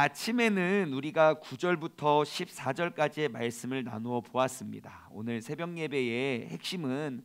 아침에는 우리가 9절부터 14절까지의 말씀을 나누어 보았습니다. 오늘 새벽 예배의 핵심은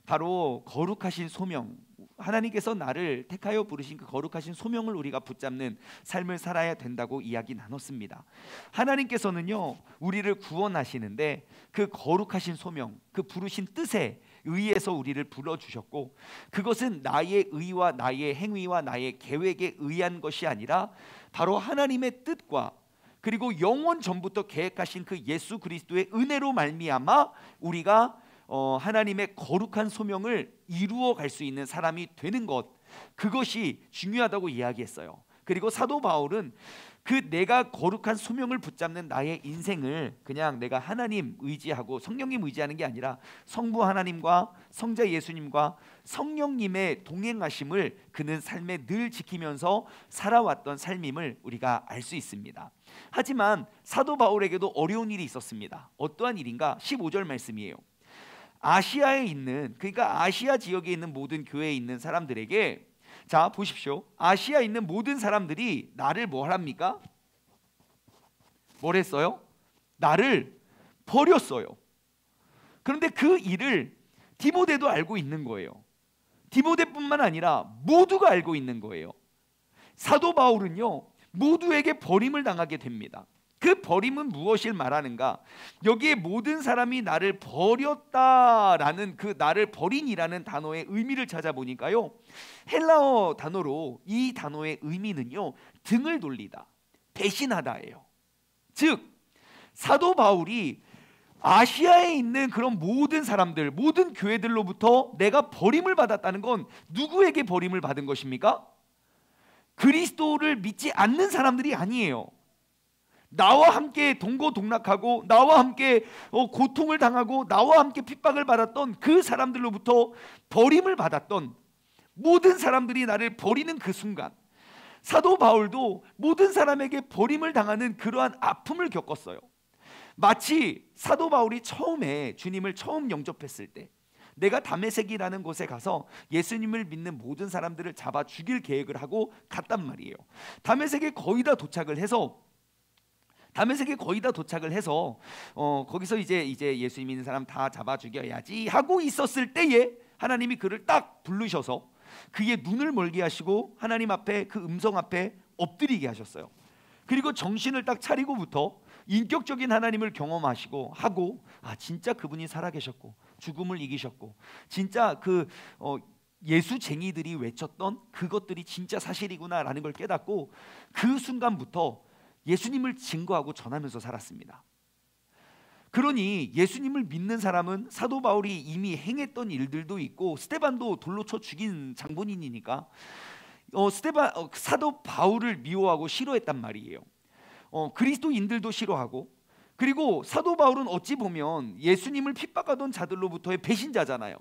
바로 거룩하신 소명, 하나님께서 나를 택하여 부르신 그 거룩하신 소명을 우리가 붙잡는 삶을 살아야 된다고 이야기 나눴습니다. 하나님께서는요, 우리를 구원하시는데 그 거룩하신 소명, 그 부르신 뜻에 의해서 우리를 불러주셨고, 그것은 나의 의와 나의 행위와 나의 계획에 의한 것이 아니라 바로 하나님의 뜻과 그리고 영원 전부터 계획하신 그 예수 그리스도의 은혜로 말미암아 우리가 하나님의 거룩한 소명을 이루어 갈 수 있는 사람이 되는 것, 그것이 중요하다고 이야기했어요. 그리고 사도 바울은 그 내가 거룩한 소명을 붙잡는 나의 인생을 그냥 내가 하나님 의지하고 성령님 의지하는 게 아니라 성부 하나님과 성자 예수님과 성령님의 동행하심을 그는 삶에 늘 지키면서 살아왔던 삶임을 우리가 알 수 있습니다. 하지만 사도 바울에게도 어려운 일이 있었습니다. 어떠한 일인가? 15절 말씀이에요. 아시아에 있는, 그러니까 아시아 지역에 있는 모든 교회에 있는 사람들에게, 자 보십시오, 아시아에 있는 모든 사람들이 나를 뭘 합니까? 뭘 했어요? 나를 버렸어요. 그런데 그 일을 디모데도 알고 있는 거예요. 디모데뿐만 아니라 모두가 알고 있는 거예요. 사도 바울은요, 모두에게 버림을 당하게 됩니다. 그 버림은 무엇을 말하는가? 여기에 모든 사람이 나를 버렸다라는 그 나를 버린이라는 단어의 의미를 찾아보니까요, 헬라어 단어로 이 단어의 의미는요, 등을 돌리다, 배신하다예요. 즉 사도 바울이 아시아에 있는 그런 모든 사람들, 모든 교회들로부터 내가 버림을 받았다는 건 누구에게 버림을 받은 것입니까? 그리스도를 믿지 않는 사람들이 아니에요. 나와 함께 동고동락하고 나와 함께 고통을 당하고 나와 함께 핍박을 받았던 그 사람들로부터 버림을 받았던 모든 사람들이 나를 버리는 그 순간, 사도 바울도 모든 사람에게 버림을 당하는 그러한 아픔을 겪었어요. 마치 사도 바울이 처음에 주님을 처음 영접했을 때 내가 다메섹이라는 곳에 가서 예수님을 믿는 모든 사람들을 잡아 죽일 계획을 하고 갔단 말이에요. 다메섹에 거의 다 도착을 해서 거기서 이제 예수 믿는 사람 다 잡아 죽여야지 하고 있었을 때에 하나님이 그를 딱 부르셔서 그의 눈을 멀게 하시고 하나님 앞에, 그 음성 앞에 엎드리게 하셨어요. 그리고 정신을 딱 차리고부터 인격적인 하나님을 경험하시고 하고, 진짜 그분이 살아계셨고 죽음을 이기셨고 진짜 그 예수쟁이들이 외쳤던 그것들이 진짜 사실이구나라는 걸 깨닫고 그 순간부터 예수님을 증거하고 전하면서 살았습니다. 그러니 예수님을 믿는 사람은 사도 바울이 이미 행했던 일들도 있고, 스데반도 돌로 쳐 죽인 장본인이니까 사도 바울을 미워하고 싫어했단 말이에요. 그리스도인들도 싫어하고, 그리고 사도 바울은 어찌 보면 예수님을 핍박하던 자들로부터의 배신자잖아요.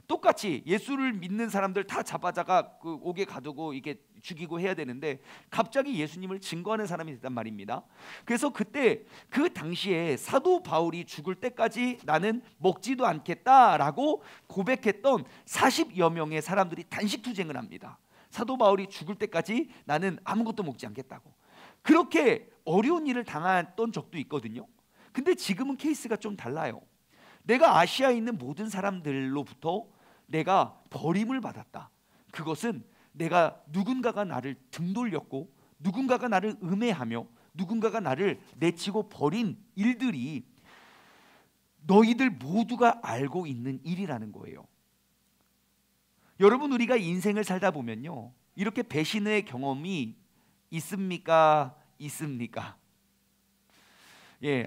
똑같이 예수를 믿는 사람들 다 잡아다가 그 옥에 가두고 이게 죽이고 해야 되는데 갑자기 예수님을 증거하는 사람이 됐단 말입니다. 그래서 그때 그 당시에 사도 바울이 죽을 때까지 나는 먹지도 않겠다라고 고백했던 40여 명의 사람들이 단식투쟁을 합니다. 사도 바울이 죽을 때까지 나는 아무것도 먹지 않겠다고. 그렇게 어려운 일을 당했던 적도 있거든요. 근데 지금은 케이스가 좀 달라요. 내가 아시아에 있는 모든 사람들로부터 내가 버림을 받았다. 그것은 내가 누군가가 나를 등돌렸고 누군가가 나를 음해하며 누군가가 나를 내치고 버린 일들이 너희들 모두가 알고 있는 일이라는 거예요. 여러분, 우리가 인생을 살다 보면요, 이렇게 배신의 경험이 있습니까? 있습니까?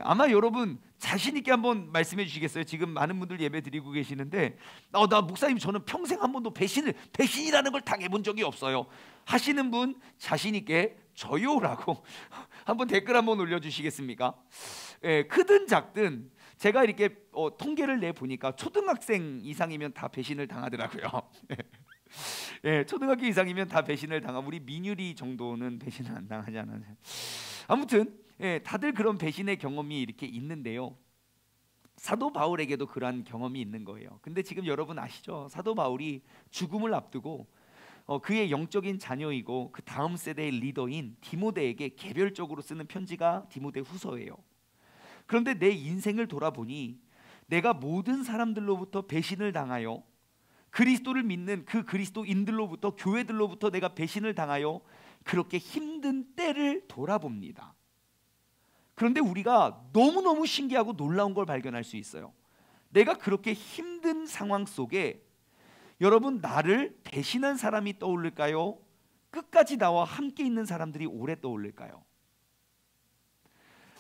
아마 여러분 자신 있게 한번 말씀해 주시겠어요? 지금 많은 분들 예배 드리고 계시는데 나 목사님 저는 평생 한 번도 배신이라는 걸 당해본 적이 없어요 하시는 분 자신 있게 저요라고 한번 댓글 한번 올려주시겠습니까? 크든 작든 제가 이렇게 통계를 내보니까 초등학생 이상이면 다 배신을 당하더라고요. 초등학교 이상이면 다 배신을 당하고 우리 민유리 정도는 배신을 안 당하지 않아요. 아무튼 다들 그런 배신의 경험이 이렇게 있는데요, 사도 바울에게도 그러한 경험이 있는 거예요. 근데 지금 여러분 아시죠? 사도 바울이 죽음을 앞두고 그의 영적인 자녀이고 그 다음 세대의 리더인 디모데에게 개별적으로 쓰는 편지가 디모데 후서예요. 그런데 내 인생을 돌아보니 내가 모든 사람들로부터 배신을 당하여, 그리스도를 믿는 그 그리스도인들로부터, 교회들로부터 내가 배신을 당하여 그렇게 힘든 때를 돌아봅니다. 그런데 우리가 너무너무 신기하고 놀라운 걸 발견할 수 있어요. 내가 그렇게 힘든 상황 속에 여러분, 나를 배신한 사람이 떠오를까요? 끝까지 나와 함께 있는 사람들이 오래 떠올릴까요?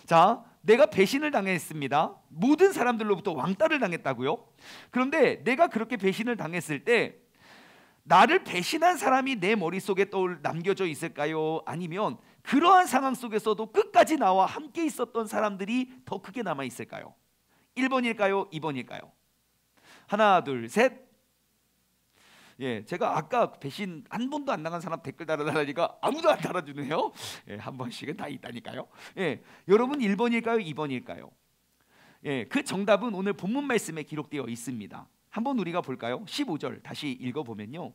자, 내가 배신을 당했습니다. 모든 사람들로부터 왕따를 당했다고요? 그런데 내가 그렇게 배신을 당했을 때 나를 배신한 사람이 내 머릿속에 남겨져 있을까요? 아니면 그러한 상황 속에서도 끝까지 나와 함께 있었던 사람들이 더 크게 남아 있을까요? 1번일까요? 2번일까요? 하나, 둘, 셋. 예, 제가 아까 배신 한 번도 안 당한 사람 댓글 달아달라니까 아무도 안 달아주네요. 예, 한 번씩은 다 있다니까요. 예, 여러분 1번일까요? 2번일까요? 예, 그 정답은 오늘 본문 말씀에 기록되어 있습니다. 한번 우리가 볼까요? 15절 다시 읽어보면요,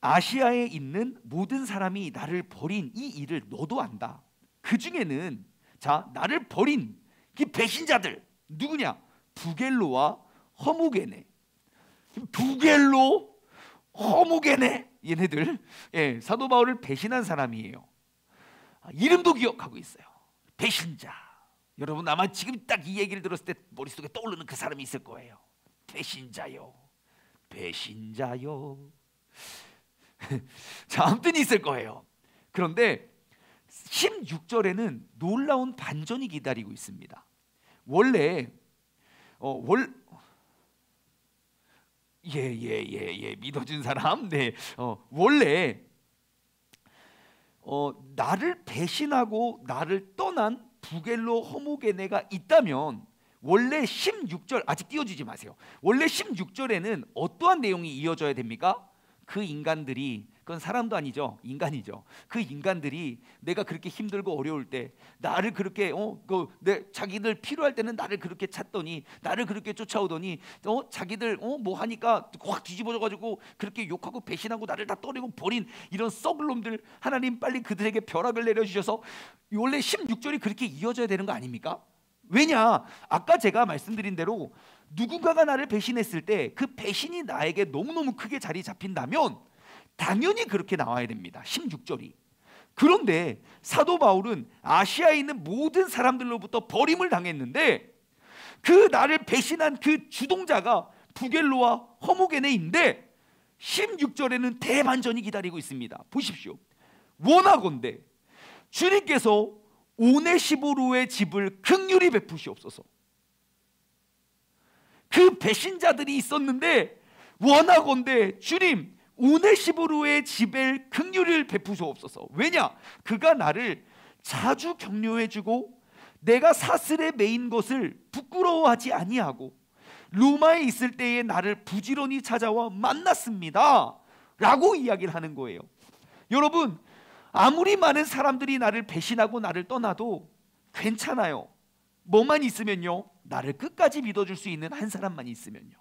아시아에 있는 모든 사람이 나를 버린 이 일을 너도 안다. 그 중에는 자, 나를 버린 그 배신자들 누구냐? 부겔로와 허무게네. 부겔로, 허무게네, 얘네들, 예, 사도 바울을 배신한 사람이에요. 이름도 기억하고 있어요. 배신자. 여러분 아마 지금 딱 이 얘기를 들었을 때 머릿속에 떠오르는 그 사람이 있을 거예요. 배신자요, 배신자요. 자, 아무튼 있을 거예요. 그런데 16절에는 놀라운 반전이 기다리고 있습니다. 원래 믿어준 사람, 네, 원래 나를 배신하고 나를 떠난 부겔로 허무게네가 있다면 원래 16절, 아직 띄워주지 마세요. 원래 16절에는 어떠한 내용이 이어져야 됩니까? 그 인간들이, 그건 사람도 아니죠, 인간이죠. 그 인간들이 내가 그렇게 힘들고 어려울 때 나를 그렇게 자기들 필요할 때는 나를 그렇게 찾더니, 나를 그렇게 쫓아오더니 자기들 뭐 하니까 확 뒤집어져가지고 그렇게 욕하고 배신하고 나를 다 떠내고 버린 이런 썩을 놈들, 하나님 빨리 그들에게 벼락을 내려주셔서, 원래 16절이 그렇게 이어져야 되는 거 아닙니까? 왜냐? 아까 제가 말씀드린 대로 누군가가 나를 배신했을 때 그 배신이 나에게 너무너무 크게 자리 잡힌다면 당연히 그렇게 나와야 됩니다. 16절이. 그런데 사도 바울은 아시아에 있는 모든 사람들로부터 버림을 당했는데 그 나를 배신한 그 주동자가 부겔로와 허무게네인데 16절에는 대반전이 기다리고 있습니다. 보십시오. 원하건대 주님께서 오네시보루의 집을 긍휼히 베푸시옵소서. 그 배신자들이 있었는데 원하건대 주님, 오네시보루의 집에 긍휼을 베푸시옵소서. 왜냐? 그가 나를 자주 격려해주고 내가 사슬에 매인 것을 부끄러워하지 아니하고 로마에 있을 때에 나를 부지런히 찾아와 만났습니다 라고 이야기를 하는 거예요. 여러분, 아무리 많은 사람들이 나를 배신하고 나를 떠나도 괜찮아요. 뭐만 있으면요, 나를 끝까지 믿어줄 수 있는 한 사람만 있으면요.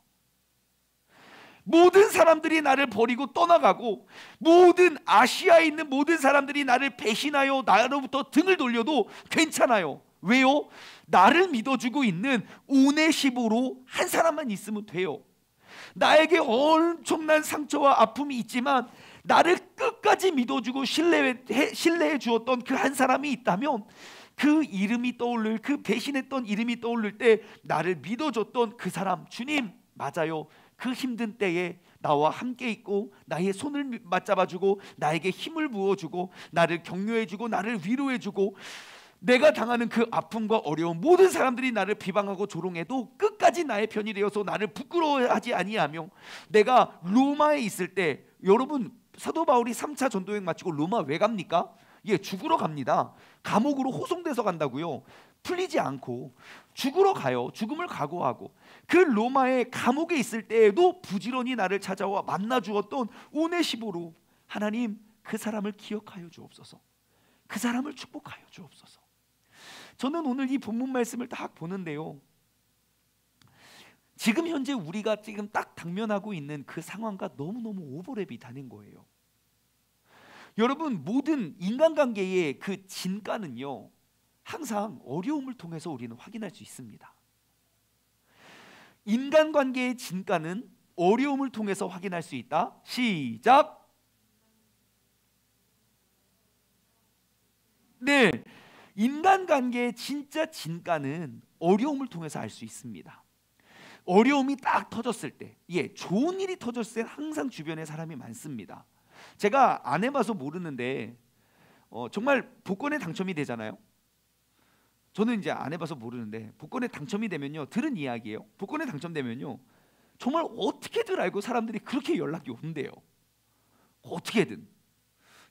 모든 사람들이 나를 버리고 떠나가고 모든 아시아에 있는 모든 사람들이 나를 배신하여 나로부터 등을 돌려도 괜찮아요. 왜요? 나를 믿어주고 있는 오네시보로 한 사람만 있으면 돼요. 나에게 엄청난 상처와 아픔이 있지만 나를 끝까지 믿어주고 신뢰해 주었던 그 한 사람이 있다면 그 이름이 떠오를, 그 배신했던 이름이 떠오를 때 나를 믿어줬던 그 사람, 주님 맞아요. 그 힘든 때에 나와 함께 있고 나의 손을 맞잡아주고 나에게 힘을 부어주고 나를 격려해주고 나를 위로해주고 내가 당하는 그 아픔과 어려움, 모든 사람들이 나를 비방하고 조롱해도 끝까지 나의 편이 되어서 나를 부끄러워하지 아니하며, 내가 로마에 있을 때, 여러분 사도 바울이 3차 전도여행 마치고 로마 왜 갑니까? 예, 죽으러 갑니다. 감옥으로 호송돼서 간다고요. 풀리지 않고 죽으러 가요. 죽음을 각오하고. 그 로마의 감옥에 있을 때에도 부지런히 나를 찾아와 만나 주었던 오네시보로, 하나님 그 사람을 기억하여 주옵소서. 그 사람을 축복하여 주옵소서. 저는 오늘 이 본문 말씀을 딱 보는데요, 지금 현재 우리가 지금 딱 당면하고 있는 그 상황과 너무너무 오버랩이 되는 거예요. 여러분, 모든 인간관계의 그 진가는요, 항상 어려움을 통해서 우리는 확인할 수 있습니다. 인간관계의 진가는 어려움을 통해서 확인할 수 있다. 시작. 네, 인간관계의 진짜 진가는 어려움을 통해서 알 수 있습니다. 어려움이 딱 터졌을 때, 좋은 일이 터졌을 때 항상 주변에 사람이 많습니다. 제가 안 해봐서 모르는데 정말 복권에 당첨이 되잖아요. 저는 이제 안 해봐서 모르는데 복권에 당첨이 되면요, 들은 이야기예요. 복권에 당첨되면요, 정말 어떻게든 알고 사람들이 그렇게 연락이 온대요. 어떻게든.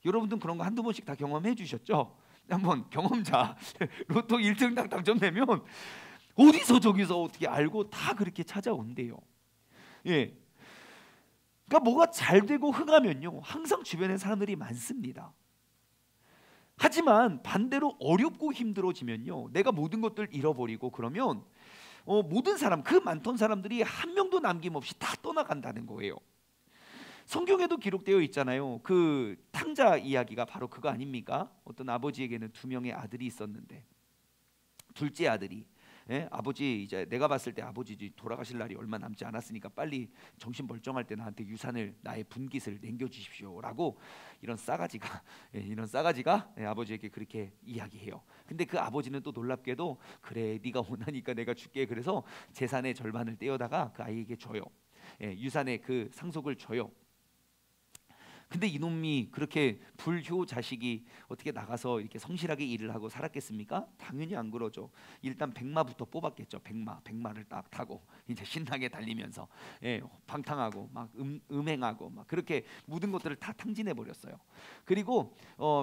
여러분들 그런 거 한두 번씩 다 경험해 주셨죠? 한번 경험자 로또 1등 딱 당첨되면 어디서 저기서 어떻게 알고 다 그렇게 찾아온대요. 그러니까 뭐가 잘 되고 흥하면요, 항상 주변에 사람들이 많습니다. 하지만 반대로 어렵고 힘들어지면요, 내가 모든 것들 잃어버리고 그러면 모든 사람, 그 많던 사람들이 한 명도 남김없이 다 떠나간다는 거예요. 성경에도 기록되어 있잖아요. 그 탕자 이야기가 바로 그거 아닙니까? 어떤 아버지에게는 2명의 아들이 있었는데 둘째 아들이 아버지, 이제 내가 봤을 때 아버지 돌아가실 날이 얼마 남지 않았으니까 빨리 정신 멀쩡할 때 나한테 유산을, 나의 분깃을 남겨주십시오라고 이런 싸가지가 아버지에게 그렇게 이야기해요. 근데 그 아버지는 또 놀랍게도, 그래 네가 원하니까 내가 줄게, 그래서 재산의 절반을 떼어다가 그 아이에게 줘요. 유산의 그 상속을 줘요. 근데 이놈이 그렇게 불효 자식이 어떻게 나가서 이렇게 성실하게 일을 하고 살았겠습니까? 당연히 안 그러죠. 일단 백마부터 뽑았겠죠. 백마를 딱 타고 이제 신나게 달리면서 방탕하고 막 음행하고 막 그렇게 모든 것들을 다 탕진해 버렸어요. 그리고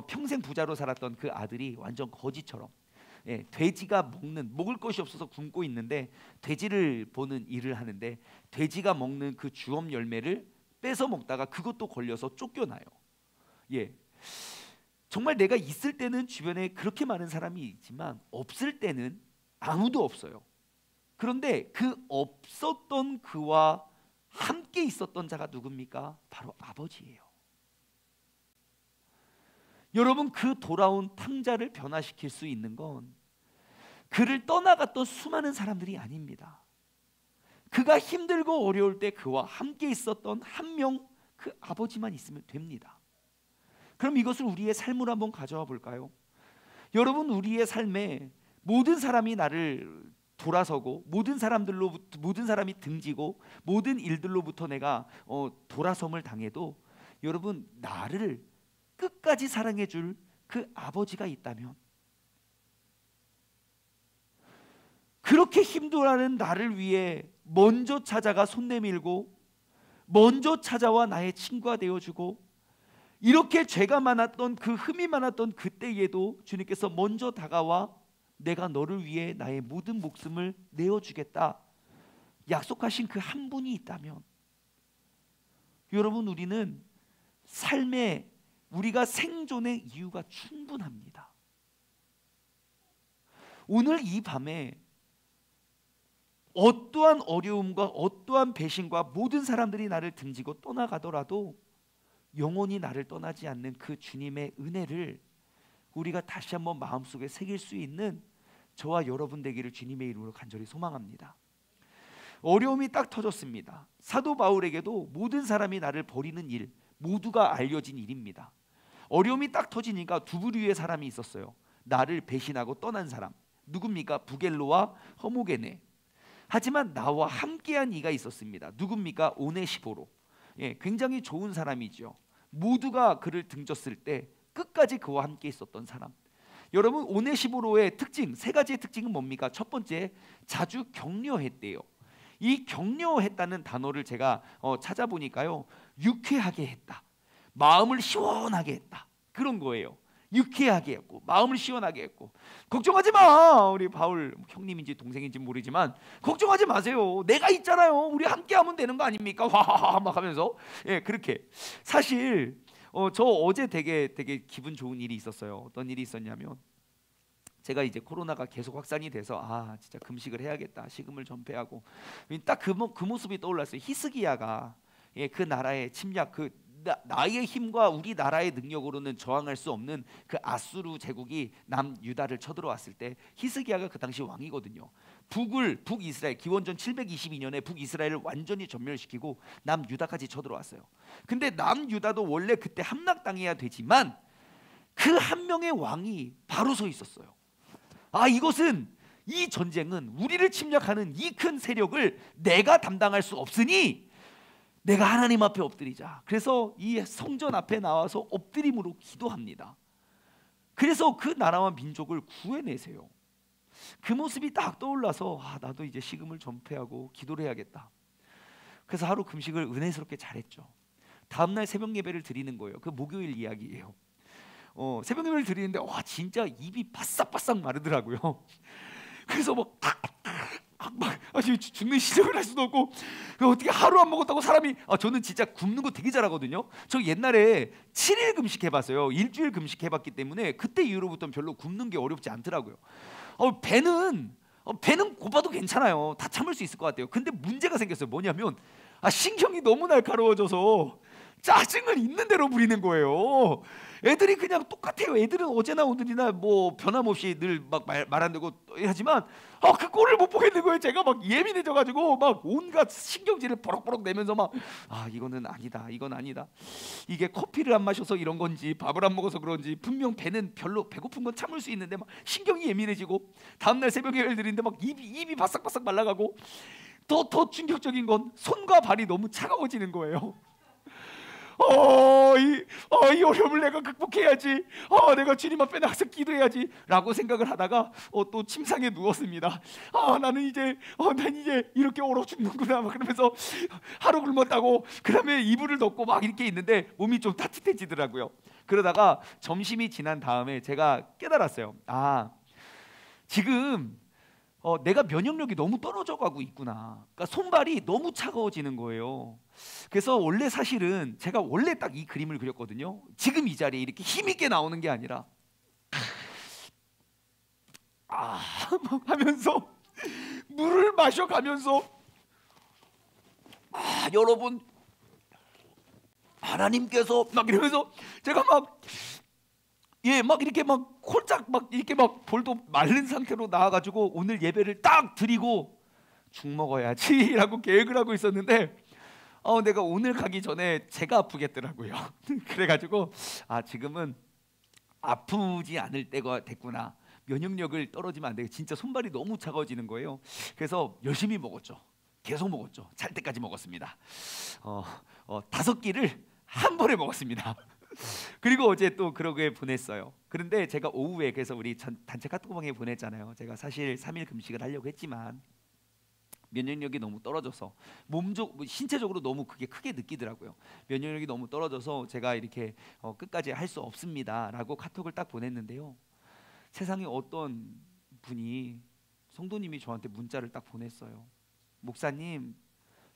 평생 부자로 살았던 그 아들이 완전 거지처럼, 돼지가 먹을 것이 없어서 굶고 있는데 돼지를 보는 일을 하는데, 돼지가 먹는 그 주엄 열매를 뺏어 먹다가 그것도 걸려서 쫓겨나요. 정말 내가 있을 때는 주변에 그렇게 많은 사람이 있지만 없을 때는 아무도 없어요. 그런데 그 없었던 그와 함께 있었던 자가 누굽니까? 바로 아버지예요. 여러분, 그 돌아온 탕자를 변화시킬 수 있는 건 그를 떠나갔던 수많은 사람들이 아닙니다. 그가 힘들고 어려울 때 그와 함께 있었던 한 명, 그 아버지만 있으면 됩니다. 그럼 이것을 우리의 삶으로 한번 가져와 볼까요? 여러분, 우리의 삶에 모든 사람이 나를 돌아서고 모든 사람이 등지고 모든 일들로부터 내가 돌아섬을 당해도, 여러분, 나를 끝까지 사랑해 줄 그 아버지가 있다면, 그렇게 힘들어하는 나를 위해 먼저 찾아가 손 내밀고 먼저 찾아와 나의 친구가 되어주고, 이렇게 죄가 많았던, 그 흠이 많았던 그때에도 주님께서 먼저 다가와 내가 너를 위해 나의 모든 목숨을 내어주겠다 약속하신 그 한 분이 있다면, 여러분, 우리는 삶에, 우리가 생존의 이유가 충분합니다. 오늘 이 밤에 어떠한 어려움과 어떠한 배신과 모든 사람들이 나를 등지고 떠나가더라도 영원히 나를 떠나지 않는 그 주님의 은혜를 우리가 다시 한번 마음속에 새길 수 있는 저와 여러분 되기를 주님의 이름으로 간절히 소망합니다. 어려움이 딱 터졌습니다. 사도 바울에게도 모든 사람이 나를 버리는 일 모두가 알려진 일입니다. 어려움이 딱 터지니까 두 부류의 사람이 있었어요. 나를 배신하고 떠난 사람, 누굽니까? 부겔로와 허모게네. 하지만 나와 함께한 이가 있었습니다. 누굽니까? 오네시보로. 굉장히 좋은 사람이죠. 모두가 그를 등졌을 때 끝까지 그와 함께 있었던 사람. 여러분, 오네시보로의 특징, 세 가지의 특징은 뭡니까? 첫 번째, 자주 격려했대요. 이 격려했다는 단어를 제가 찾아보니까요, 유쾌하게 했다, 마음을 시원하게 했다, 그런 거예요. 유쾌하게 했고 마음을 시원하게 했고, 걱정하지 마, 우리 바울 형님인지 동생인지 모르지만 걱정하지 마세요, 내가 있잖아요, 우리 함께하면 되는 거 아닙니까? 와하하 막 하면서 그렇게. 사실 저 어제 되게 기분 좋은 일이 있었어요. 어떤 일이 있었냐면, 제가 이제 코로나가 계속 확산이 돼서 진짜 금식을 해야겠다, 식음을 전폐하고, 딱 그 모습이 떠올랐어요. 히스기야가 그 나라의 침략, 나의 힘과 우리나라의 능력으로는 저항할 수 없는 그 아수르 제국이 남유다를 쳐들어왔을 때, 히스기야가 그 당시 왕이거든요. 북이스라엘, 기원전 722년에 북이스라엘을 완전히 전멸시키고 남유다까지 쳐들어왔어요. 근데 남유다도 원래 그때 함락당해야 되지만 그 한 명의 왕이 바로 서 있었어요. 이것은, 이 전쟁은 우리를 침략하는 이 큰 세력을 내가 담당할 수 없으니 내가 하나님 앞에 엎드리자. 그래서 이 성전 앞에 나와서 엎드림으로 기도합니다. 그래서 그 나라와 민족을 구해내세요. 그 모습이 딱 떠올라서 나도 이제 식음을 전폐하고 기도를 해야겠다. 그래서 하루 금식을 은혜스럽게 잘했죠. 다음날 새벽 예배를 드리는 거예요. 그 목요일 이야기예요. 새벽 예배를 드리는데 진짜 입이 바싹바싹 마르더라고요. 그래서 죽는 시정을 할 수도 없고, 어떻게 하루 안 먹었다고 사람이, 저는 진짜 굶는 거 되게 잘하거든요. 저 옛날에 7일 금식 해봤어요. 일주일 금식 해봤기 때문에 그때 이후로부터는 별로 굶는 게 어렵지 않더라고요. 배는 고파도 괜찮아요. 다 참을 수 있을 것 같아요. 근데 문제가 생겼어요. 뭐냐면 신경이 너무 날카로워져서 짜증을 있는 대로 부리는 거예요. 애들이 그냥 똑같아요. 애들은 어제나 오늘이나 뭐 변함없이 늘 막 말 안 되고 하지만 그 꼴을 못 보겠는 거예요. 제가 막 예민해져가지고 막 온갖 신경질을 버럭버럭 내면서 막 이거는 아니다, 이건 아니다. 이게 커피를 안 마셔서 이런 건지 밥을 안 먹어서 그런지 분명 배는 별로 배고픈 건 참을 수 있는데 막 신경이 예민해지고, 다음날 새벽에 예배를 드리는데 막 입이 바싹바싹 말라가고, 더 충격적인 건 손과 발이 너무 차가워지는 거예요. 이 어려움을 내가 극복해야지. 내가 주님 앞에 나가서 기도해야지 라고 생각을 하다가 또 침상에 누웠습니다. 난 이제 이렇게 얼어 죽는구나 막 그러면서 하루 굶었다고 그다음에 이불을 덮고 막 이렇게 있는데 몸이 좀 따뜻해지더라고요. 그러다가 점심이 지난 다음에 제가 깨달았어요. 지금 내가 면역력이 너무 떨어져 가고 있구나. 그러니까 손발이 너무 차가워지는 거예요. 그래서 원래 사실은 제가 원래 딱 이 그림을 그렸거든요. 지금 이 자리에 이렇게 힘있게 나오는 게 아니라 하면서 물을 마셔가면서 여러분, 하나님께서 막 이러면서 제가 막 이렇게 막 홀짝 막 이렇게 막 볼도 마른 상태로 나와가지고 오늘 예배를 딱 드리고 죽 먹어야지라고 계획을 하고 있었는데 내가 오늘 가기 전에 제가 아프겠더라고요. 그래가지고 지금은 아프지 않을 때가 됐구나. 면역력을 떨어지면 안 되고 진짜 손발이 너무 차가워지는 거예요. 그래서 열심히 먹었죠. 계속 먹었죠. 잘 때까지 먹었습니다. 5끼를 한 번에 먹었습니다. 그리고 어제 또 그러게 보냈어요. 그런데 제가 오후에, 그래서 우리 단체 카톡방에 보냈잖아요. 제가 사실 3일 금식을 하려고 했지만 면역력이 너무 떨어져서 신체적으로 너무 그게 크게 느끼더라고요. 면역력이 너무 떨어져서 제가 이렇게 끝까지 할 수 없습니다 라고 카톡을 딱 보냈는데요. 세상에 어떤 분이, 성도님이 저한테 문자를 딱 보냈어요. 목사님,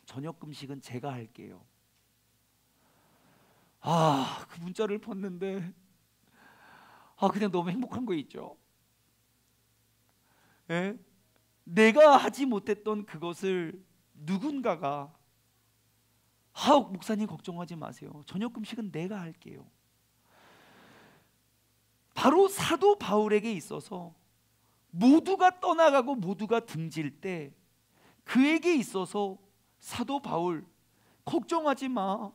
저녁 금식은 제가 할게요. 그 문자를 봤는데 그냥 너무 행복한 거 있죠. 예? 내가 하지 못했던 그것을 누군가가 목사님 걱정하지 마세요. 저녁 금식은 내가 할게요. 바로 사도 바울에게 있어서 모두가 떠나가고 모두가 등질 때 그에게 있어서 사도 바울, 걱정하지 마.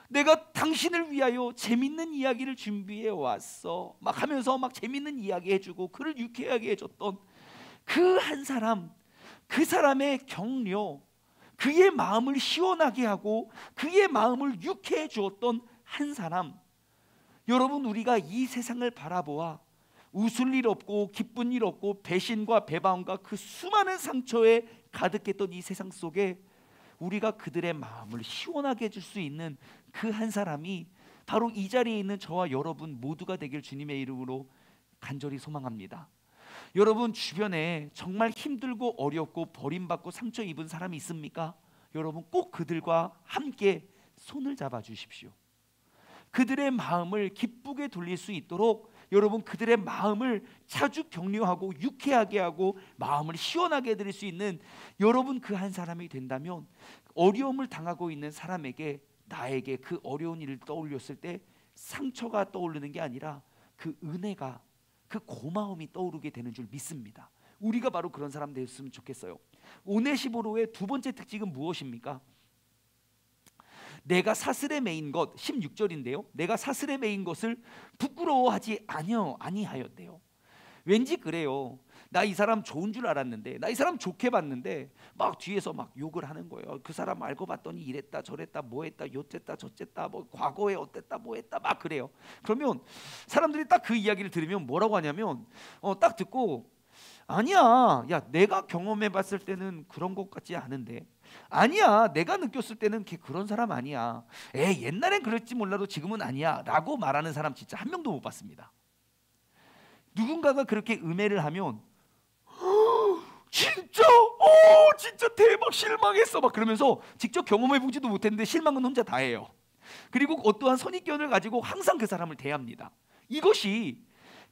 내가 당신을 위하여 재밌는 이야기를 준비해 왔어 막 하면서 막 재밌는 이야기 해주고 그를 유쾌하게 해줬던 그 한 사람, 그 사람의 격려, 그의 마음을 시원하게 하고 그의 마음을 유쾌해 주었던 한 사람. 여러분, 우리가 이 세상을 바라보아 웃을 일 없고 기쁜 일 없고 배신과 배반과 그 수많은 상처에 가득했던 이 세상 속에 우리가 그들의 마음을 시원하게 해줄 수 있는 그 한 사람이 바로 이 자리에 있는 저와 여러분 모두가 되길 주님의 이름으로 간절히 소망합니다. 여러분 주변에 정말 힘들고 어렵고 버림받고 상처 입은 사람이 있습니까? 여러분 꼭 그들과 함께 손을 잡아 주십시오. 그들의 마음을 기쁘게 돌릴 수 있도록 여러분 그들의 마음을 자주 격려하고 유쾌하게 하고 마음을 시원하게 해드릴 수 있는 여러분 그 한 사람이 된다면 어려움을 당하고 있는 사람에게 나에게 그 어려운 일을 떠올렸을 때 상처가 떠오르는 게 아니라 그 은혜가 그 고마움이 떠오르게 되는 줄 믿습니다. 우리가 바로 그런 사람 되었으면 좋겠어요. 오네시모로의 두 번째 특징은 무엇입니까? 내가 사슬에 매인 것 16절인데요. 내가 사슬에 매인 것을 부끄러워하지 아니하였대요. 왠지 그래요. 나 이 사람 좋은 줄 알았는데, 나 이 사람 좋게 봤는데 막 뒤에서 막 욕을 하는 거예요. 그 사람 알고 봤더니 이랬다 저랬다 뭐했다 요쨌다 저쨌다 뭐 과거에 어땠다 뭐했다 막 그래요. 그러면 사람들이 딱 그 이야기를 들으면 뭐라고 하냐면 딱 듣고 아니야, 야 내가 경험해 봤을 때는 그런 것 같지 않은데, 아니야 내가 느꼈을 때는 걔 그런 사람 아니야, 옛날엔 그랬지 몰라도 지금은 아니야 라고 말하는 사람 진짜 한 명도 못 봤습니다. 누군가가 그렇게 음해를 하면 진짜 진짜 대박 실망했어 막 그러면서 직접 경험해 보지도 못했는데 실망은 혼자 다 해요. 그리고 어떠한 선입견을 가지고 항상 그 사람을 대합니다. 이것이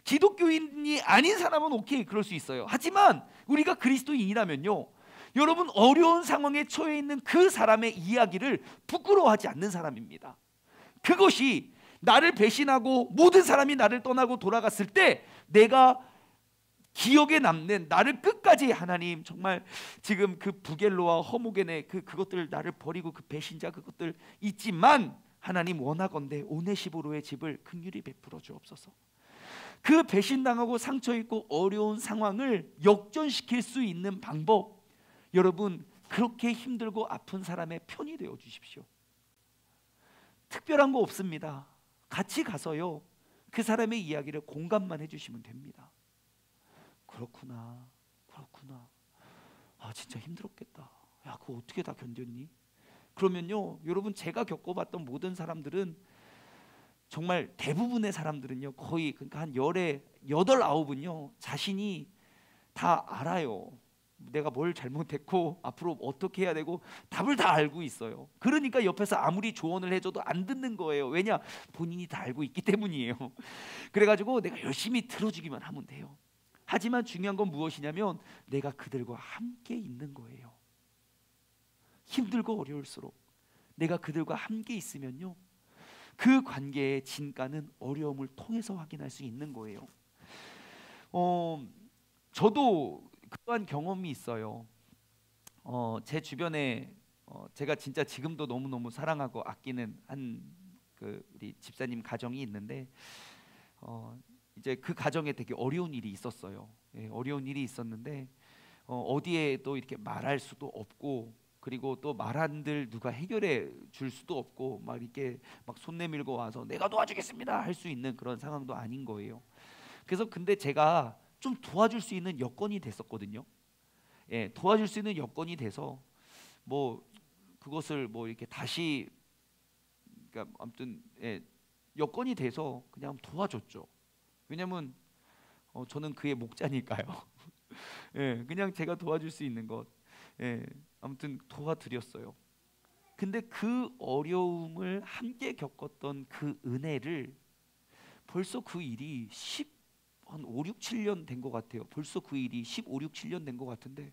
기독교인이 아닌 사람은 오케이 그럴 수 있어요. 하지만 우리가 그리스도인이라면요, 여러분 어려운 상황에 처해 있는 그 사람의 이야기를 부끄러워하지 않는 사람입니다. 그것이 나를 배신하고 모든 사람이 나를 떠나고 돌아갔을 때 내가 기억에 남는, 나를 끝까지 하나님 정말 지금 그 부겔로와 허무겐의 그것들 나를 버리고 그 배신자 그것들 있지만 하나님 원하건대 오네시모로의 집을 긍휼히 베풀어 주옵소서. 그 배신당하고 상처 있고 어려운 상황을 역전시킬 수 있는 방법, 여러분 그렇게 힘들고 아픈 사람의 편이 되어 주십시오. 특별한 거 없습니다. 같이 가서요 그 사람의 이야기를 공감만 해주시면 됩니다. 그렇구나 진짜 힘들었겠다, 야 그거 어떻게 다 견뎠니? 그러면요 여러분 제가 겪어봤던 모든 사람들은, 정말 대부분의 사람들은요 거의 그러니까 한 열에 8, 9은요 자신이 다 알아요. 내가 뭘 잘못했고 앞으로 어떻게 해야 되고 답을 다 알고 있어요. 그러니까 옆에서 아무리 조언을 해줘도 안 듣는 거예요. 왜냐? 본인이 다 알고 있기 때문이에요. 그래가지고 내가 열심히 들어주기만 하면 돼요. 하지만 중요한 건 무엇이냐면 내가 그들과 함께 있는 거예요. 힘들고 어려울수록 내가 그들과 함께 있으면요 그 관계의 진가는 어려움을 통해서 확인할 수 있는 거예요. 저도 그러한 경험이 있어요. 제 주변에 제가 진짜 지금도 너무너무 사랑하고 아끼는 우리 집사님 가정이 있는데 이제 그 가정에 되게 어려운 일이 있었어요. 어려운 일이 있었는데 어디에도 이렇게 말할 수도 없고, 그리고 또 말한들 누가 해결해 줄 수도 없고, 막 이렇게 막 손 내밀고 와서 내가 도와주겠습니다 할 수 있는 그런 상황도 아닌 거예요. 그래서 근데 제가 좀 도와줄 수 있는 여건이 됐었거든요. 도와줄 수 있는 여건이 돼서 뭐 그것을 뭐 이렇게 다시, 그러니까 아무튼 여건이 돼서 그냥 도와줬죠. 왜냐면 저는 그의 목자니까요. 그냥 제가 도와줄 수 있는 것, 아무튼 도와드렸어요. 근데 그 어려움을 함께 겪었던 그 은혜를 벌써 그 일이 한 5, 6, 7년 된 것 같아요. 벌써 그 일이 15, 6, 7년 된 것 같은데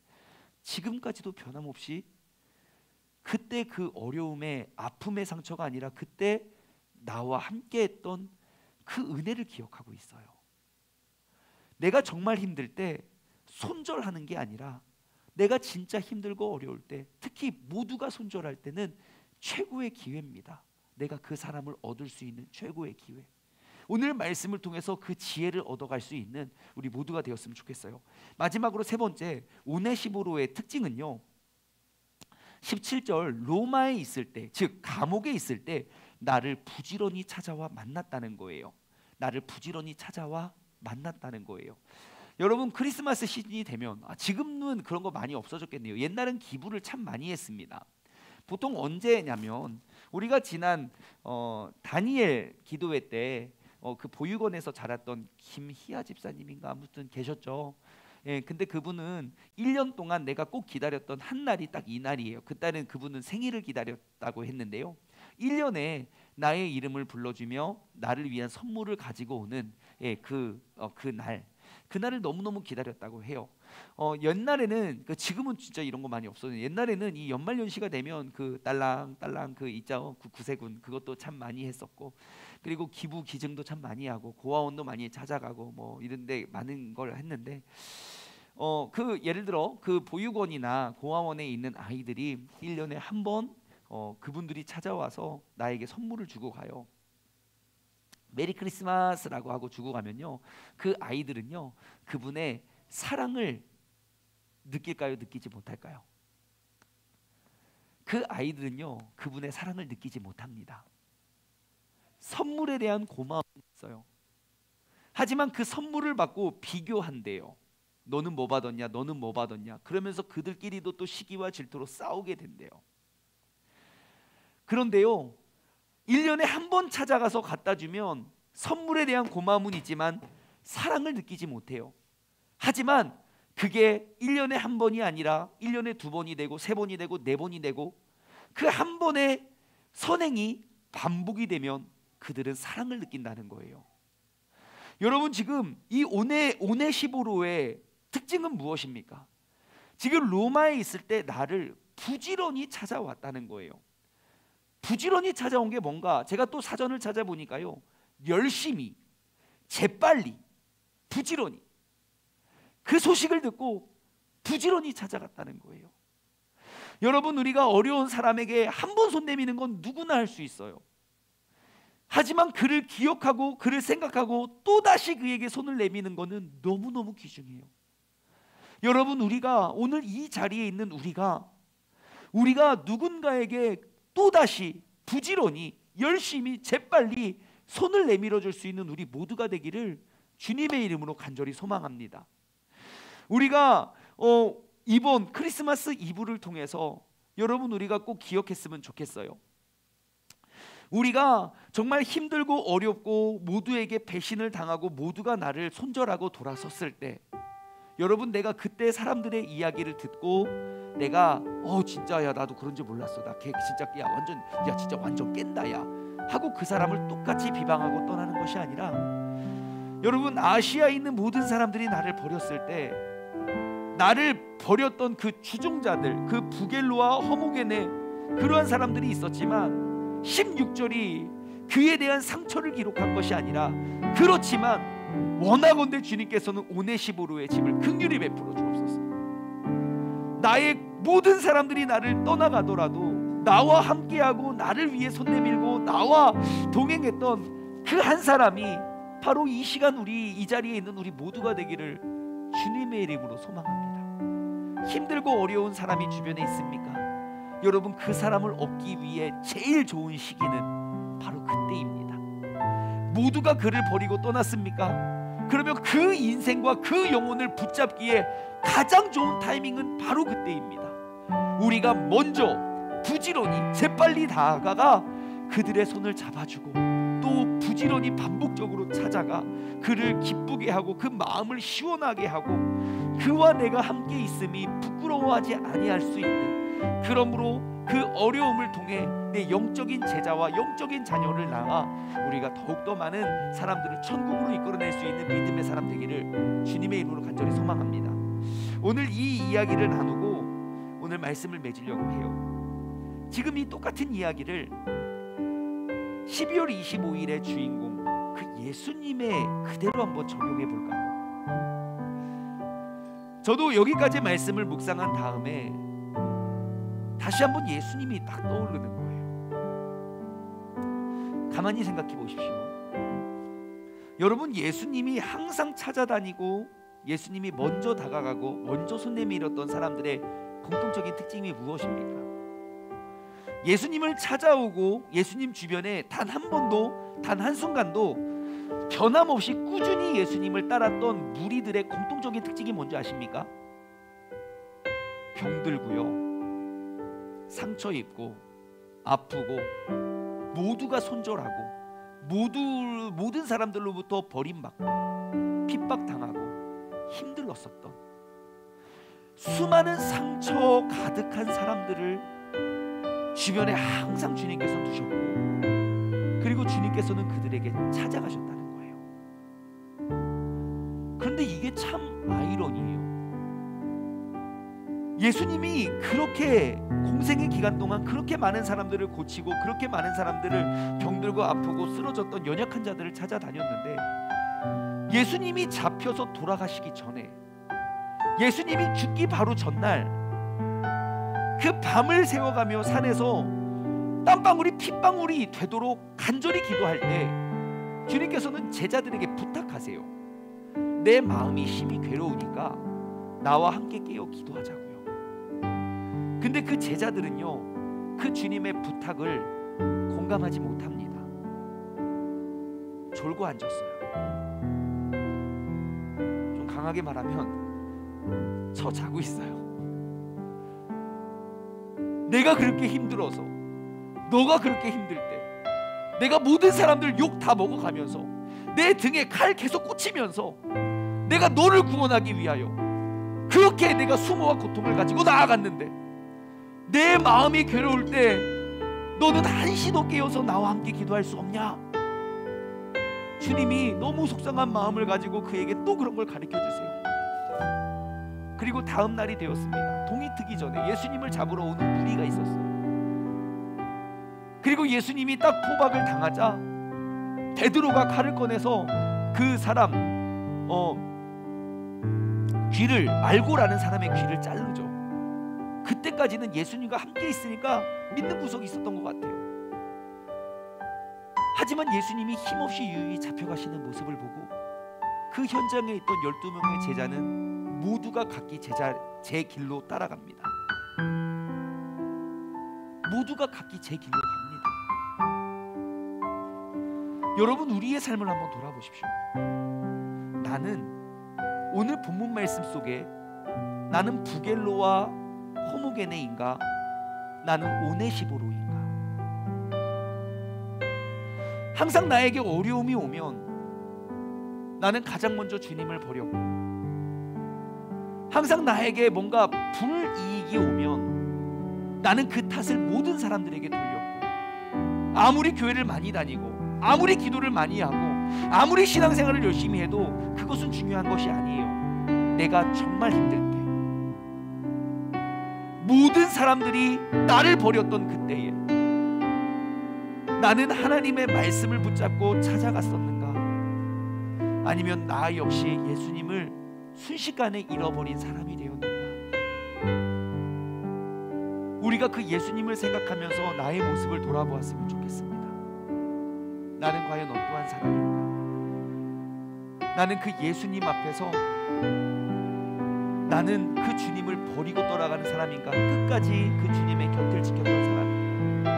지금까지도 변함없이 그때 그 어려움의 아픔의 상처가 아니라 그때 나와 함께 했던 그 은혜를 기억하고 있어요. 내가 정말 힘들 때 손절하는 게 아니라 내가 진짜 힘들고 어려울 때, 특히 모두가 손절할 때는 최고의 기회입니다. 내가 그 사람을 얻을 수 있는 최고의 기회. 오늘 말씀을 통해서 그 지혜를 얻어갈 수 있는 우리 모두가 되었으면 좋겠어요. 마지막으로 세 번째, 오네시모로의 특징은요 17절, 로마에 있을 때, 즉 감옥에 있을 때 나를 부지런히 찾아와 만났다는 거예요. 나를 부지런히 찾아와 만났다는 거예요. 여러분 크리스마스 시즌이 되면, 지금은 그런 거 많이 없어졌겠네요. 옛날엔 기부를 참 많이 했습니다. 보통 언제냐면 우리가 지난 다니엘 기도회 때 그 보육원에서 자랐던 김희아 집사님인가 아무튼 계셨죠. 근데 그분은 1년 동안 내가 꼭 기다렸던 한 날이 딱 이 날이에요. 그때는 그분은 생일을 기다렸다고 했는데요. 1년에 나의 이름을 불러주며 나를 위한 선물을 가지고 오는 그날을 너무너무 기다렸다고 해요. 옛날에는 지금은 진짜 이런 거 많이 없어요. 옛날에는 이 연말연시가 되면 그 딸랑딸랑 그 있죠, 그 구세군, 그것도 참 많이 했었고, 그리고 기부 기증도 참 많이 하고 고아원도 많이 찾아가고 뭐 이런데 많은 걸 했는데, 그 예를 들어 그 보육원이나 고아원에 있는 아이들이 1년에 한 번 그분들이 찾아와서 나에게 선물을 주고 가요. 메리 크리스마스라고 하고 주고 가면요, 그 아이들은요 그분의 사랑을 느낄까요, 느끼지 못할까요? 그 아이들은요 그분의 사랑을 느끼지 못합니다. 선물에 대한 고마움이 있어요. 하지만 그 선물을 받고 비교한대요. 너는 뭐 받았냐, 너는 뭐 받았냐. 그러면서 그들끼리도 또 시기와 질투로 싸우게 된대요. 그런데요, 1년에 한 번 찾아가서 갖다 주면 선물에 대한 고마움은 있지만 사랑을 느끼지 못해요. 하지만 그게 1년에 한 번이 아니라 1년에 2번이 되고 3번이 되고 4번이 되고 그 한 번의 선행이 반복이 되면 그들은 사랑을 느낀다는 거예요. 여러분, 지금 이 오네시보로의 특징은 무엇입니까? 지금 로마에 있을 때 나를 부지런히 찾아왔다는 거예요. 부지런히 찾아온 게 뭔가, 제가 또 사전을 찾아보니까요, 열심히, 재빨리, 부지런히, 그 소식을 듣고 부지런히 찾아갔다는 거예요. 여러분, 우리가 어려운 사람에게 한 번 손 내미는 건 누구나 할 수 있어요. 하지만 그를 기억하고 그를 생각하고 또다시 그에게 손을 내미는 것은 너무너무 귀중해요. 여러분, 우리가 오늘 이 자리에 있는 우리가 누군가에게 또다시 부지런히 열심히 재빨리 손을 내밀어 줄 수 있는 우리 모두가 되기를 주님의 이름으로 간절히 소망합니다. 우리가 이번 크리스마스 이브를 통해서 여러분, 우리가 꼭 기억했으면 좋겠어요. 우리가 정말 힘들고 어렵고 모두에게 배신을 당하고 모두가 나를 손절하고 돌아섰을 때, 여러분, 내가 그때 사람들의 이야기를 듣고 내가 진짜 야 나도 그런 줄 몰랐어, 나 걔 진짜 진짜 완전 깬다 야 하고 그 사람을 똑같이 비방하고 떠나는 것이 아니라, 여러분, 아시아에 있는 모든 사람들이 나를 버렸을 때 나를 버렸던 그 추종자들, 그 부겔로와 허무게네, 그러한 사람들이 있었지만 16절이 그에 대한 상처를 기록한 것이 아니라, 그렇지만 원하건대 주님께서는 오네시보로의 집을 긍휼히 베풀어 주옵소서. 나의 모든 사람들이 나를 떠나가더라도 나와 함께하고 나를 위해 손 내밀고 나와 동행했던 그 한 사람이 바로 이 시간 우리 이 자리에 있는 우리 모두가 되기를 주님의 이름으로 소망합니다. 힘들고 어려운 사람이 주변에 있습니까? 여러분, 그 사람을 얻기 위해 제일 좋은 시기는 바로 그때입니다. 모두가 그를 버리고 떠났습니까? 그러면 그 인생과 그 영혼을 붙잡기에 가장 좋은 타이밍은 바로 그때입니다. 우리가 먼저 부지런히 재빨리 다가가 그들의 손을 잡아주고 또 부지런히 반복적으로 찾아가 그를 기쁘게 하고 그 마음을 시원하게 하고 그와 내가 함께 있음이 부끄러워하지 아니할 수 있는, 그러므로 그 어려움을 통해 내 영적인 제자와 영적인 자녀를 낳아 우리가 더욱더 많은 사람들을 천국으로 이끌어낼 수 있는 믿음의 사람 되기를 주님의 이름으로 간절히 소망합니다. 오늘 이 이야기를 나누고 오늘 말씀을 맺으려고 해요. 지금 이 똑같은 이야기를 12월 25일의 주인공 그 예수님의 그대로 한번 적용해 볼까요? 저도 여기까지 말씀을 묵상한 다음에 다시 한번 예수님이 딱 떠오르는 거예요. 가만히 생각해 보십시오. 여러분, 예수님이 항상 찾아다니고 예수님이 먼저 다가가고 먼저 손 내밀었던 사람들의 공통적인 특징이 무엇입니까? 예수님을 찾아오고 예수님 주변에 단 한 번도, 단 한순간도 변함없이 꾸준히 예수님을 따랐던 무리들의 공통적인 특징이 뭔지 아십니까? 병들고요, 상처 입고 아프고 모두가 손절하고 모든 사람들로부터 버림받고 핍박당하고 힘들었었던 수많은 상처 가득한 사람들을 주변에 항상 주님께서 두셨고, 그리고 주님께서는 그들에게 찾아가셨다는 거예요. 그런데 이게 참 아이러니해요. 예수님이 그렇게 공생의 기간 동안 그렇게 많은 사람들을 고치고 그렇게 많은 사람들을 병들고 아프고 쓰러졌던 연약한 자들을 찾아다녔는데, 예수님이 잡혀서 돌아가시기 전에, 예수님이 죽기 바로 전날 그 밤을 새워가며 산에서 땀방울이 핏방울이 되도록 간절히 기도할 때 주님께서는 제자들에게 부탁하세요. 내 마음이 심히 괴로우니까 나와 함께 깨어 기도하자고요. 근데 그 제자들은요, 그 주님의 부탁을 공감하지 못합니다. 졸고 앉았어요. 좀 강하게 말하면 저 자고 있어요. 내가 그렇게 힘들어서, 너가 그렇게 힘들 때, 내가 모든 사람들 욕 다 먹어가면서, 내 등에 칼 계속 꽂히면서 내가 너를 구원하기 위하여 그렇게 내가 수모와 고통을 가지고 나아갔는데, 내 마음이 괴로울 때 너는 한시도 깨어서 나와 함께 기도할 수 없냐? 주님이 너무 속상한 마음을 가지고 그에게 또 그런 걸 가르쳐 주세요. 그리고 다음 날이 되었습니다. 동이 트기 전에 예수님을 잡으러 오는 무리가 있었어요. 그리고 예수님이 딱 포박을 당하자 베드로가 칼을 꺼내서 그 사람 귀를, 말고라는 사람의 귀를 자르죠. 그때까지는 예수님과 함께 있으니까 믿는 구석이 있었던 것 같아요. 하지만 예수님이 힘없이 유유히 잡혀가시는 모습을 보고 그 현장에 있던 12명의 제자는 모두가 각기 제 길로 따라갑니다. 모두가 각기 제 길로 갑니다. 여러분, 우리의 삶을 한번 돌아보십시오. 나는 오늘 본문 말씀 속에 나는 부겔로와 호모게네인가, 나는 오네시보로인가? 항상 나에게 어려움이 오면 나는 가장 먼저 주님을 버렸고, 항상 나에게 뭔가 불이익이 오면 나는 그 탓을 모든 사람들에게 돌렸고, 아무리 교회를 많이 다니고 아무리 기도를 많이 하고 아무리 신앙생활을 열심히 해도 그것은 중요한 것이 아니에요. 내가 정말 힘들 때, 모든 사람들이 나를 버렸던 그때에 나는 하나님의 말씀을 붙잡고 찾아갔었는가? 아니면 나 역시 예수님을 순식간에 잃어버린 사람이 되었는가? 우리가 그 예수님을 생각하면서 나의 모습을 돌아보았으면 좋겠습니다. 나는 과연 어떠한 사람인가? 나는 그 예수님 앞에서 나는 그 주님을 버리고 떠나가는 사람인가? 끝까지 그 주님의 곁을 지켰던 사람인가?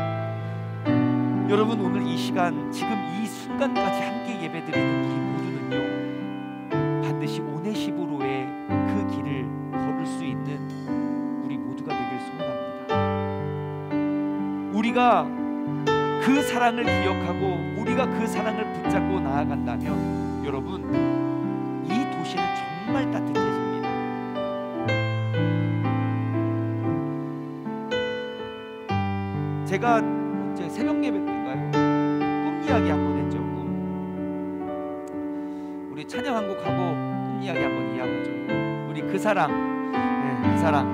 여러분, 오늘 이 시간, 지금 이 순간까지 함께 예배드리는 우리 모두는요, 반드시 오네시보로의 그 길을 걸을 수 있는 우리 모두가 되길 소원합니다. 우리가 그 사랑을 기억하고 우리가 그 사랑을 붙잡고 나아간다면 여러분, 이 도시는 정말 따뜻해집니다. 제가 이제 새벽 예배 때인가요? 꿈 이야기 한번 했죠. 우리 찬양 한 곡 하고 꿈 이야기 한번 이야기하죠. 우리 그 사랑, 그 사랑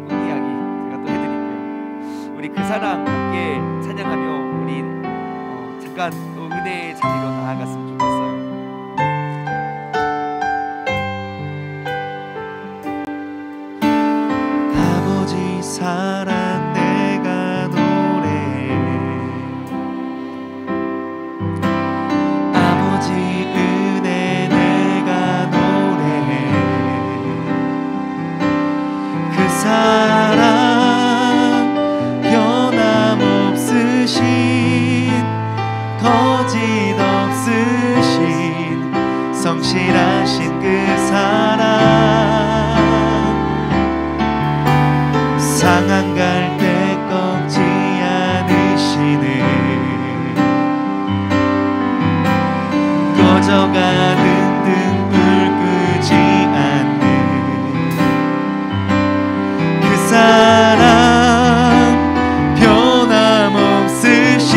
꿈 이야기 제가 또 해드릴게요. 우리 그 사랑 함께 찬양하며 우리 잠깐 또 은혜의 자리로 나아갔으면 좋겠어요. 아버지 사랑 내가 노래해, 아버지 은혜 내가 노래해. 그 사랑 변함없으신, 거짓 없으신, 성실하신 그 사랑, 상한 갈 때 꺾지 않으시는, 꺼져가는 등불 끄지 않는 그 사랑, 변함없으신,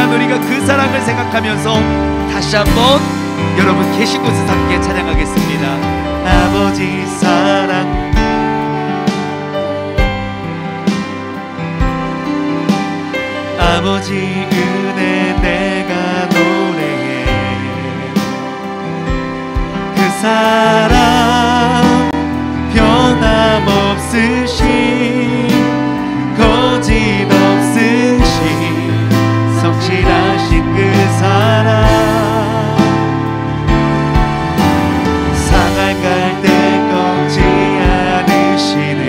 시간 우리가 그 사랑을 생각하면서 다시 한번 여러분 계신 곳에서 함께 찬양하겠습니다. 아버지 사랑 아버지 은혜 내가 노래해 그 사랑 변함없으신 거짓없으신 성실하신 그 사랑 상할 갈대 꺾지 않으시는